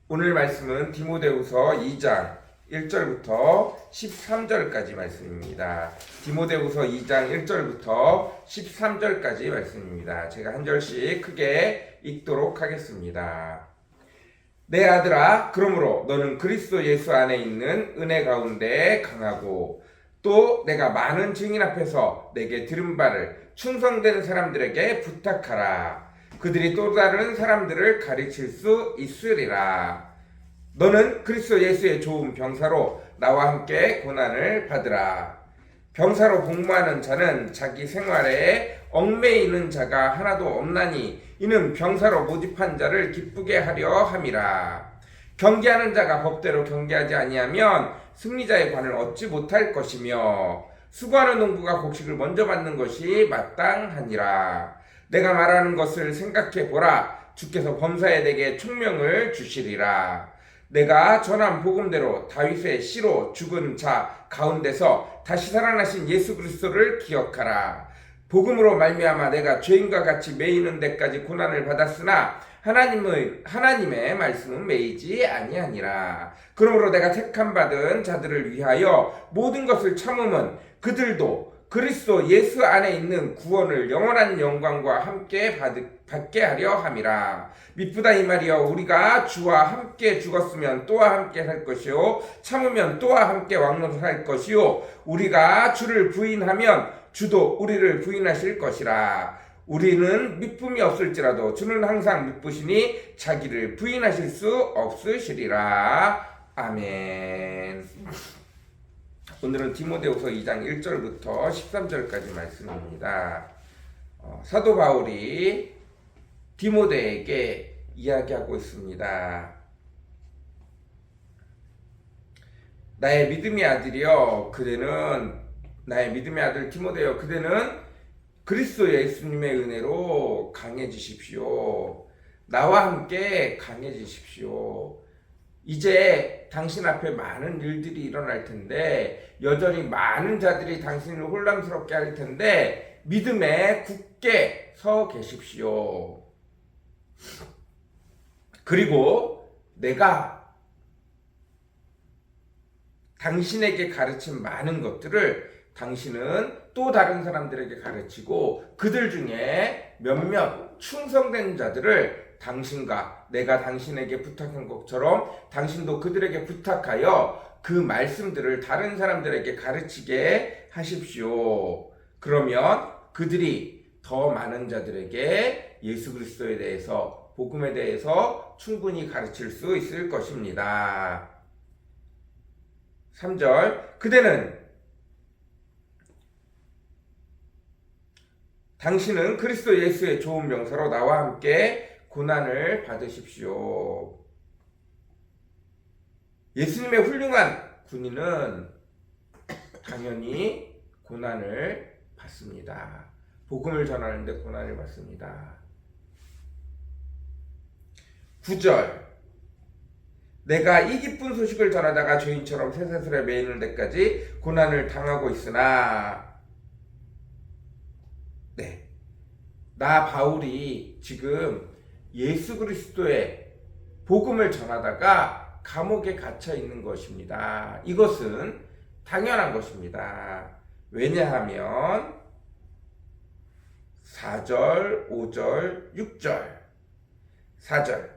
오늘 말씀은 디모데후서 2장 1절부터 13절까지 말씀입니다. 디모데후서 2장 1절부터 13절까지 말씀입니다. 제가 한 절씩 크게 읽도록 하겠습니다. 내 아들아, 그러므로 너는 그리스도 예수 안에 있는 은혜 가운데 강하고 또 내가 많은 증인 앞에서 내게 들은 바를 충성되는 사람들에게 부탁하라. 그들이 또 다른 사람들을 가르칠 수 있으리라. 너는 그리스도 예수의 좋은 병사로 나와 함께 고난을 받으라. 병사로 복무하는 자는 자기 생활에 얽매이는 자가 하나도 없나니 이는 병사로 모집한 자를 기쁘게 하려 함이라. 경계하는 자가 법대로 경계하지 아니하면 승리자의 관을 얻지 못할 것이며 수고하는 농부가 곡식을 먼저 받는 것이 마땅하니라. 내가 말하는 것을 생각해 보라. 주께서 범사에 내게 총명을 주시리라. 내가 전한 복음대로 다윗의 씨로 죽은 자 가운데서 다시 살아나신 예수 그리스도를 기억하라. 복음으로 말미암아 내가 죄인과 같이 매이는 데까지 고난을 받았으나 하나님의 말씀은 매이지 아니하니라. 그러므로 내가 택함 받은 자들을 위하여 모든 것을 참음은 그들도 그리스도 예수 안에 있는 구원을 영원한 영광과 함께 받게 하려 함이라. 미쁘다 이 말이여, 우리가 주와 함께 죽었으면 또한 함께 살 것이요 참으면 또한 함께 왕노할 것이요 우리가 주를 부인하면 주도 우리를 부인하실 것이라. 우리는 미쁨이 없을지라도 주는 항상 미쁘시니 자기를 부인하실 수 없으시리라. 아멘. 오늘은 디모데후서 2장 1절부터 13절까지 말씀입니다. 사도 바울이 디모데에게 이야기하고 있습니다. 나의 믿음의 아들이여, 그대는 나의 믿음의 아들 디모데여, 그대는 그리스도 예수님의 은혜로 강해지십시오. 나와 함께 강해지십시오. 이제 당신 앞에 많은 일들이 일어날 텐데, 여전히 많은 자들이 당신을 혼란스럽게 할 텐데 믿음에 굳게 서 계십시오. 그리고 내가 당신에게 가르친 많은 것들을 당신은 또 다른 사람들에게 가르치고 그들 중에 몇몇 충성된 자들을 당신과 내가 당신에게 부탁한 것처럼 당신도 그들에게 부탁하여 그 말씀들을 다른 사람들에게 가르치게 하십시오. 그러면 그들이 더 많은 자들에게 예수 그리스도에 대해서, 복음에 대해서 충분히 가르칠 수 있을 것입니다. 3절, 당신은 그리스도 예수의 좋은 병사로 나와 함께 고난을 받으십시오. 예수님의 훌륭한 군인은 당연히 고난을 받습니다. 복음을 전하는데 고난을 받습니다. 9절, 내가 이 기쁜 소식을 전하다가 죄인처럼 쇠사슬에 매이는 데까지 고난을 당하고 있으나, 나 바울이 지금 예수 그리스도의 복음을 전하다가 감옥에 갇혀 있는 것입니다. 이것은 당연한 것입니다. 왜냐하면 4절, 5절, 6절, 4절,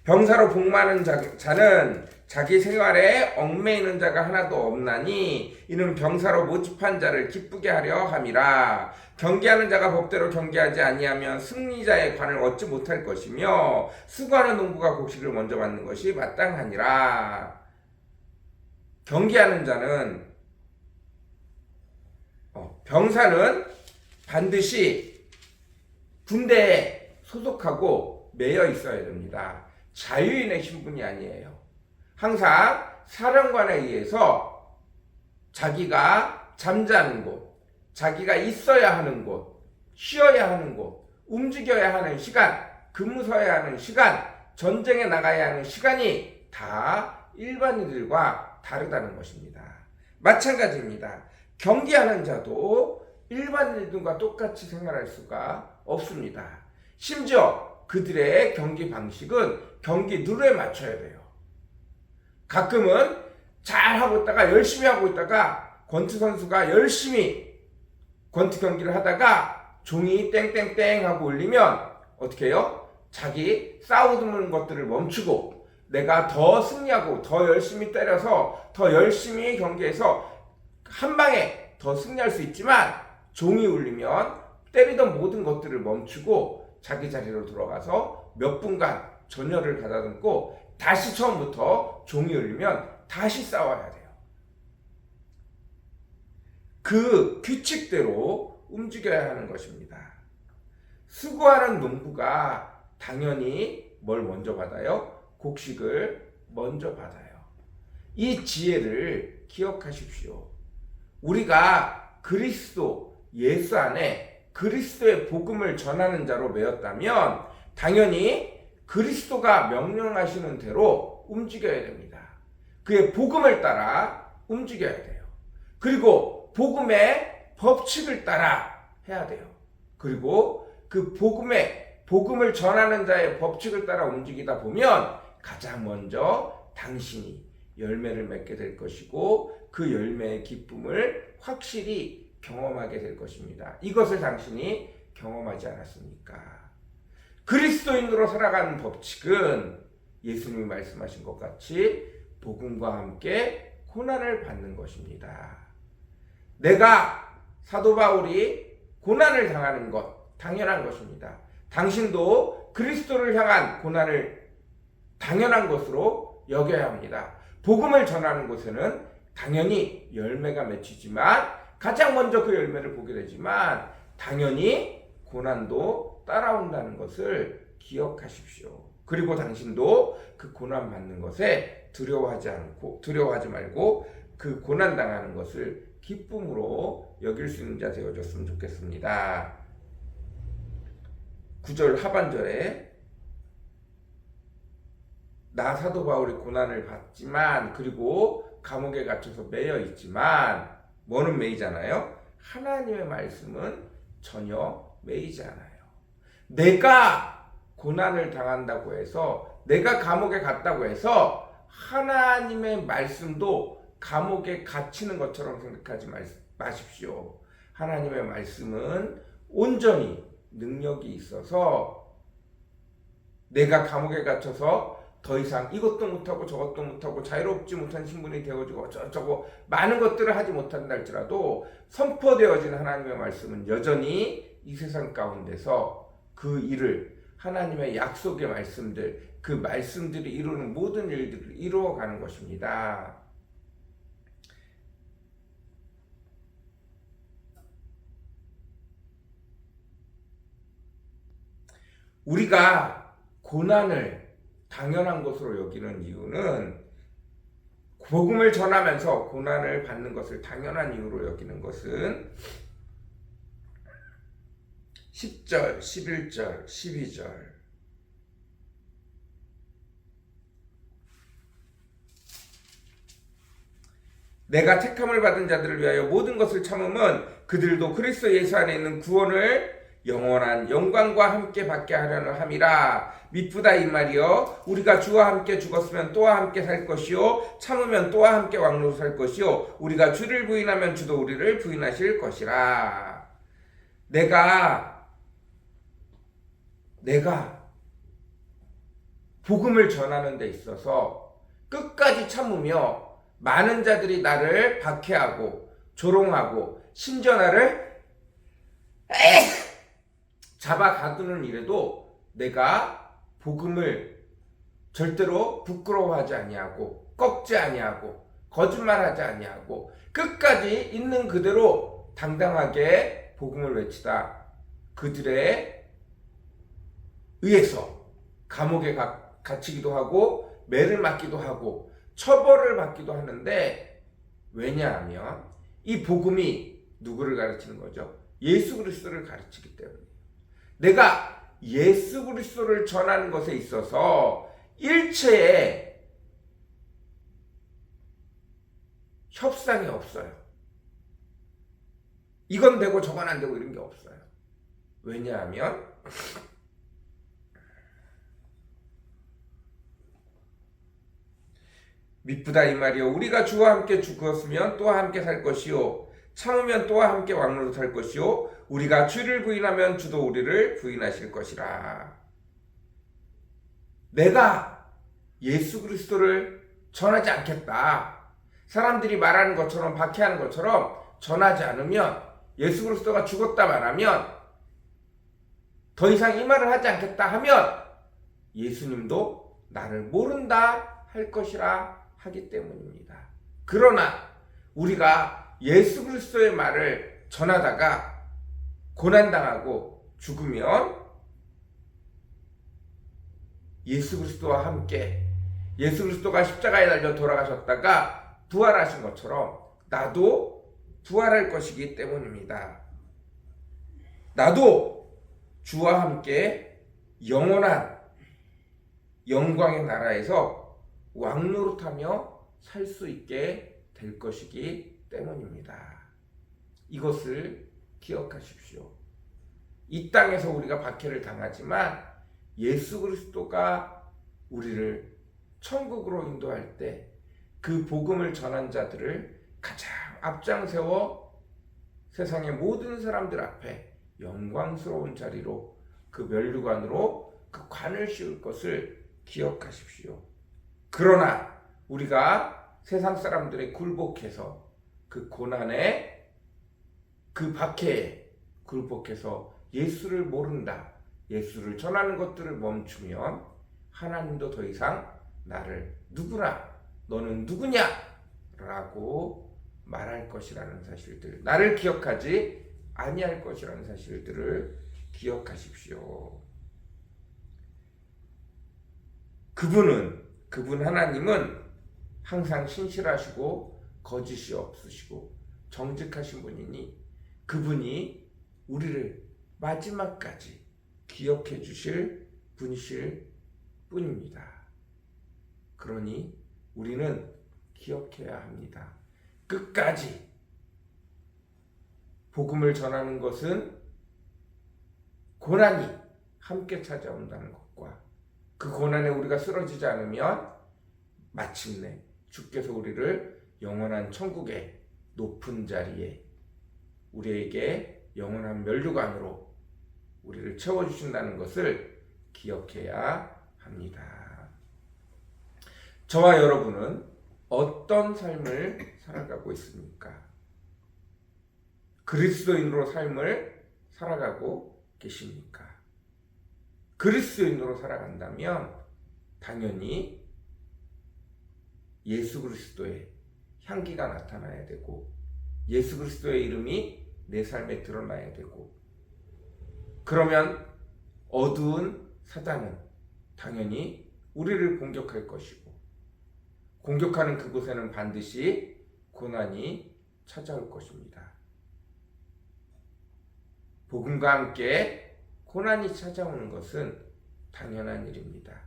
병사로 복무하는 자는 자기 생활에 얽매이는 자가 하나도 없나니 이는 병사로 모집한 자를 기쁘게 하려 함이라. 경계하는 자가 법대로 경계하지 아니하면 승리자의 관을 얻지 못할 것이며 수고하는 농부가 곡식을 먼저 받는 것이 마땅하니라. 경계하는 자는, 병사는 반드시 군대에 소속하고 매여 있어야 됩니다. 자유인의 신분이 아니에요. 항상 사령관에 의해서 자기가 잠자는 곳, 자기가 있어야 하는 곳, 쉬어야 하는 곳, 움직여야 하는 시간, 근무 서야 하는 시간, 전쟁에 나가야 하는 시간이 다 일반인들과 다르다는 것입니다. 마찬가지입니다. 경계하는 자도 일반인들과 똑같이 생활할 수가 없습니다. 심지어 그들의 경기 방식은 경기 룰에 맞춰야 돼요. 가끔은 잘하고 있다가 열심히 하고 있다가 권투 선수가 열심히 권투 경기를 하다가 종이 땡땡땡 하고 울리면 어떻게 해요? 자기 싸우는 것들을 멈추고 내가 더 승리하고 더 열심히 때려서 더 열심히 경기에서 한 방에 더 승리할 수 있지만 종이 울리면 때리던 모든 것들을 멈추고 자기 자리로 돌아가서 몇 분간 전열을 가다듬고 다시 처음부터 종이 울리면 다시 싸워야 돼요. 그 규칙대로 움직여야 하는 것입니다. 수고하는 농부가 당연히 뭘 먼저 받아요? 곡식을 먼저 받아요. 이 지혜를 기억하십시오. 우리가 그리스도 예수 안에 그리스도의 복음을 전하는 자로 매었다면 당연히 그리스도가 명령하시는 대로 움직여야 됩니다. 그의 복음을 따라 움직여야 돼요. 그리고 복음의 법칙을 따라 해야 돼요. 그리고 그 복음을 전하는 자의 법칙을 따라 움직이다 보면 가장 먼저 당신이 열매를 맺게 될 것이고 그 열매의 기쁨을 확실히 경험하게 될 것입니다. 이것을 당신이 경험하지 않았습니까? 그리스도인으로 살아가는 법칙은 예수님이 말씀하신 것 같이 복음과 함께 고난을 받는 것입니다. 내가 사도 바울이 고난을 당하는 것 당연한 것입니다. 당신도 그리스도를 향한 고난을 당연한 것으로 여겨야 합니다. 복음을 전하는 곳에는 당연히 열매가 맺히지만 가장 먼저 그 열매를 보게 되지만 당연히 고난도 따라온다는 것을 기억하십시오. 그리고 당신도 그 고난 받는 것에 두려워하지 말고 그 고난 당하는 것을 기쁨으로 여길 수 있는 자 되어줬으면 좋겠습니다. 9절 하반절에 나 사도 바울이 고난을 받지만 그리고 감옥에 갇혀서 매여 있지만 뭐는 매이잖아요? 하나님의 말씀은 전혀 매이지 않아요. 내가 고난을 당한다고 해서 내가 감옥에 갔다고 해서 하나님의 말씀도 감옥에 갇히는 것처럼 생각하지 마십시오. 하나님의 말씀은 온전히 능력이 있어서 내가 감옥에 갇혀서 더 이상 이것도 못하고 저것도 못하고 자유롭지 못한 신분이 되어지고 어쩌고 많은 것들을 하지 못한다 할지라도 선포되어진 하나님의 말씀은 여전히 이 세상 가운데서 그 일을 하나님의 약속의 말씀들 그 말씀들이 이루는 모든 일들을 이루어가는 것입니다. 우리가 고난을 당연한 것으로 여기는 이유는 복음을 전하면서 고난을 받는 것을 당연한 이유로 여기는 것은 10절, 11절, 12절 내가 택함을 받은 자들을 위하여 모든 것을 참음은 그들도 그리스도 예수 안에 있는 구원을 영원한 영광과 함께 받게 하려는 함이라. 미쁘다 이 말이요 우리가 주와 함께 죽었으면 또와 함께 살 것이요 참으면 또와 함께 왕노로 살 것이요 우리가 주를 부인하면 주도 우리를 부인하실 것이라. 내가 복음을 전하는 데 있어서 끝까지 참으며 많은 자들이 나를 박해하고 조롱하고 심지어 나를 잡아 가두는 일에도 내가 복음을 절대로 부끄러워하지 아니하고 꺾지 아니하고 거짓말하지 아니하고 끝까지 있는 그대로 당당하게 복음을 외치다 그들에 의해서 감옥에 갇히기도 하고 매를 맞기도 하고 처벌을 받기도 하는데 왜냐하면 이 복음이 누구를 가르치는 거죠? 예수 그리스도를 가르치기 때문에 내가 예수 그리스도를 전하는 것에 있어서 일체의 협상이 없어요. 이건 되고 저건 안 되고 이런 게 없어요. 왜냐하면 미쁘다 이 말이요. 우리가 주와 함께 죽었으면 또한 함께 살 것이요. 참으면 또한 함께 왕노릇 할 것이요. 우리가 주를 부인하면 주도 우리를 부인하실 것이라. 내가 예수 그리스도를 전하지 않겠다. 사람들이 말하는 것처럼 박해하는 것처럼 전하지 않으면, 예수 그리스도가 죽었다 말하면, 더 이상 이 말을 하지 않겠다 하면 예수님도 나를 모른다 할 것이라 하기 때문입니다. 그러나 우리가 예수 그리스도의 말을 전하다가 고난당하고 죽으면 예수 그리스도와 함께, 예수 그리스도가 십자가에 달려 돌아가셨다가 부활하신 것처럼 나도 부활할 것이기 때문입니다. 나도 주와 함께 영원한 영광의 나라에서 왕노릇하며 살 수 있게 될 것이기 때문입니다. 이것을 기억하십시오. 이 땅에서 우리가 박해를 당하지만 예수 그리스도가 우리를 천국으로 인도할 때 그 복음을 전한 자들을 가장 앞장세워 세상의 모든 사람들 앞에 영광스러운 자리로, 그 면류관으로 그 관을 씌울 것을 기억하십시오. 그러나 우리가 세상 사람들의 굴복해서 그 고난에, 그 박해에 굴복해서 예수를 모른다, 예수를 전하는 것들을 멈추면 하나님도 더 이상 나를 누구나, 너는 누구냐? 라고 말할 것이라는 사실들, 나를 기억하지 아니할 것이라는 사실들을 기억하십시오. 그분 하나님은 항상 신실하시고 거짓이 없으시고 정직하신 분이니 그분이 우리를 마지막까지 기억해 주실 분이실 뿐입니다. 그러니 우리는 기억해야 합니다. 끝까지 복음을 전하는 것은 고난이 함께 찾아온다는 것과, 그 고난에 우리가 쓰러지지 않으면 마침내 주께서 우리를 영원한 천국의 높은 자리에, 우리에게 영원한 면류관으로 우리를 채워주신다는 것을 기억해야 합니다. 저와 여러분은 어떤 삶을 살아가고 있습니까? 그리스도인으로 삶을 살아가고 계십니까? 그리스도인으로 살아간다면 당연히 예수 그리스도의 향기가 나타나야 되고, 예수 그리스도의 이름이 내 삶에 드러나야 되고, 그러면 어두운 사단은 당연히 우리를 공격할 것이고, 공격하는 그곳에는 반드시 고난이 찾아올 것입니다. 복음과 함께 고난이 찾아오는 것은 당연한 일입니다.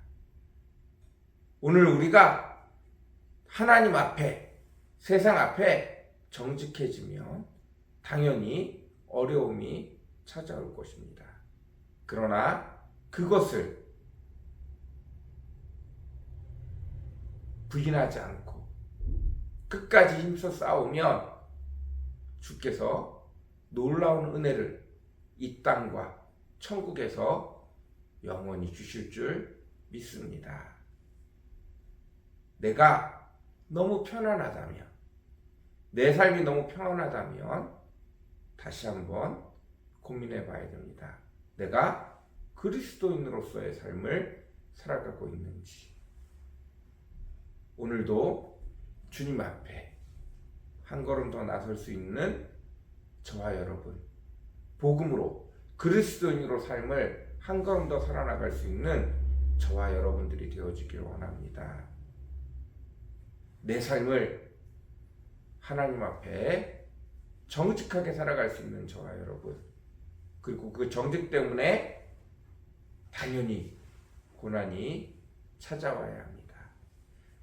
오늘 우리가 하나님 앞에, 세상 앞에 정직해지면 당연히 어려움이 찾아올 것입니다. 그러나 그것을 부인하지 않고 끝까지 힘써 싸우면 주께서 놀라운 은혜를 이 땅과 천국에서 영원히 주실 줄 믿습니다. 내가 너무 편안하다면, 내 삶이 너무 평안하다면 다시 한번 고민해 봐야 됩니다. 내가 그리스도인으로서의 삶을 살아가고 있는지. 오늘도 주님 앞에 한 걸음 더 나설 수 있는 저와 여러분, 복음으로 그리스도인으로 삶을 한 걸음 더 살아나갈 수 있는 저와 여러분들이 되어지길 원합니다. 내 삶을 하나님 앞에 정직하게 살아갈 수 있는 저와 여러분, 그리고 그 정직 때문에 당연히 고난이 찾아와야 합니다.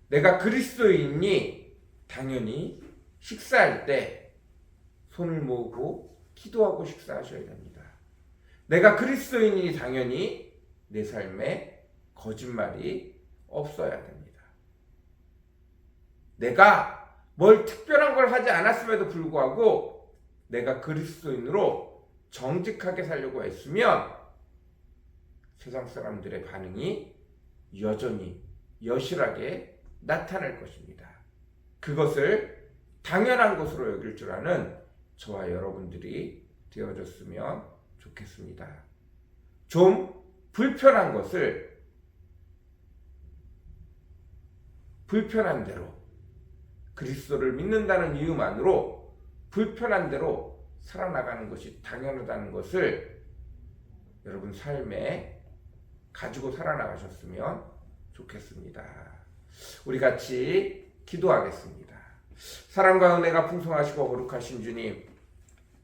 내가 그리스도인이 당연히 식사할 때 손을 모으고 기도하고 식사하셔야 됩니다. 내가 그리스도인이 당연히 내 삶에 거짓말이 없어야 됩니다. 내가 뭘 특별한 걸 하지 않았음에도 불구하고 내가 그리스도인으로 정직하게 살려고 했으면 세상 사람들의 반응이 여전히 여실하게 나타날 것입니다. 그것을 당연한 것으로 여길 줄 아는 저와 여러분들이 되어줬으면 좋겠습니다. 좀 불편한 것을 불편한 대로, 그리스도를 믿는다는 이유만으로 불편한 대로 살아나가는 것이 당연하다는 것을 여러분 삶에 가지고 살아나가셨으면 좋겠습니다. 우리 같이 기도하겠습니다. 사랑과 은혜가 풍성하시고 거룩하신 주님,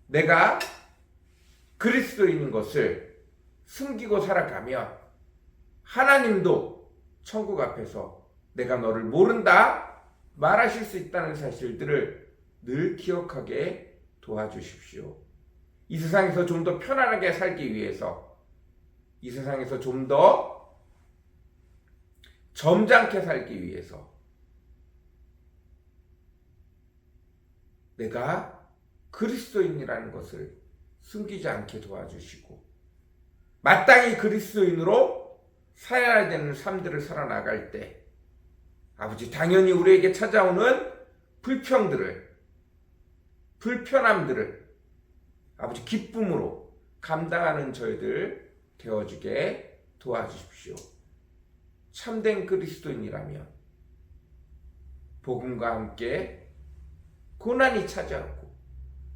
내가 그리스도인인 것을 숨기고 살아가면 하나님도 천국 앞에서 내가 너를 모른다 말하실 수 있다는 사실들을 늘 기억하게 도와주십시오. 이 세상에서 좀 더 편안하게 살기 위해서, 이 세상에서 좀 더 점잖게 살기 위해서 내가 그리스도인이라는 것을 숨기지 않게 도와주시고 마땅히 그리스도인으로 살아야 되는 삶들을 살아나갈 때 아버지 당연히 우리에게 찾아오는 불편함들을 아버지 기쁨으로 감당하는 저희들 되어지게 도와주십시오. 참된 그리스도인이라면 복음과 함께 고난이 찾아오고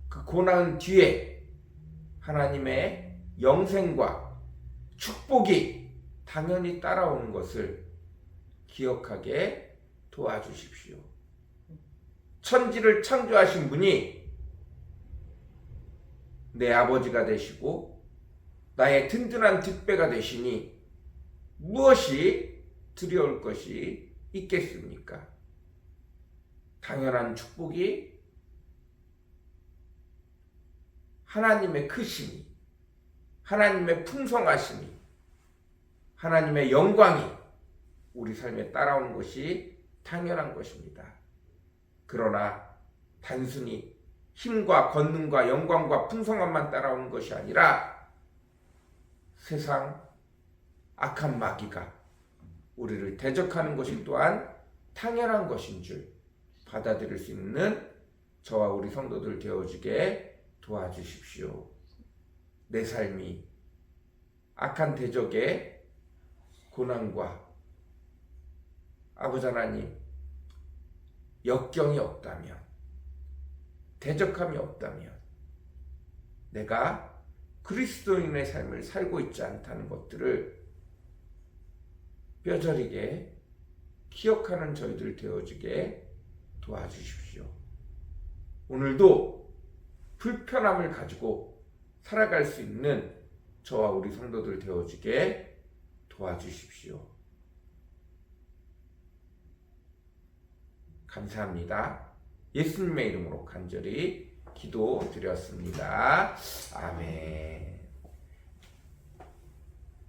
그 고난 뒤에 하나님의 영생과 축복이 당연히 따라오는 것을 기억하게 도와주십시오. 천지를 창조하신 분이 내 아버지가 되시고 나의 든든한 뒷배가 되시니 무엇이 두려울 것이 있겠습니까? 당연한 축복이 하나님의 크심이, 하나님의 풍성하심이, 하나님의 영광이 우리 삶에 따라오는 것이 당연한 것입니다. 그러나 단순히 힘과 권능과 영광과 풍성함만 따라오는 것이 아니라 세상 악한 마귀가 우리를 대적하는 것이 또한 당연한 것인 줄 받아들일 수 있는 저와 우리 성도들 되어지게 도와주십시오. 내 삶이 악한 대적의 고난과 아버지 하나님 역경이 없다면, 대적함이 없다면 내가 그리스도인의 삶을 살고 있지 않다는 것들을 뼈저리게 기억하는 저희들 되어지게 도와주십시오. 오늘도 불편함을 가지고 살아갈 수 있는 저와 우리 성도들 되어지게 도와주십시오. 감사합니다. 예수님의 이름으로 간절히 기도드렸습니다. 아멘.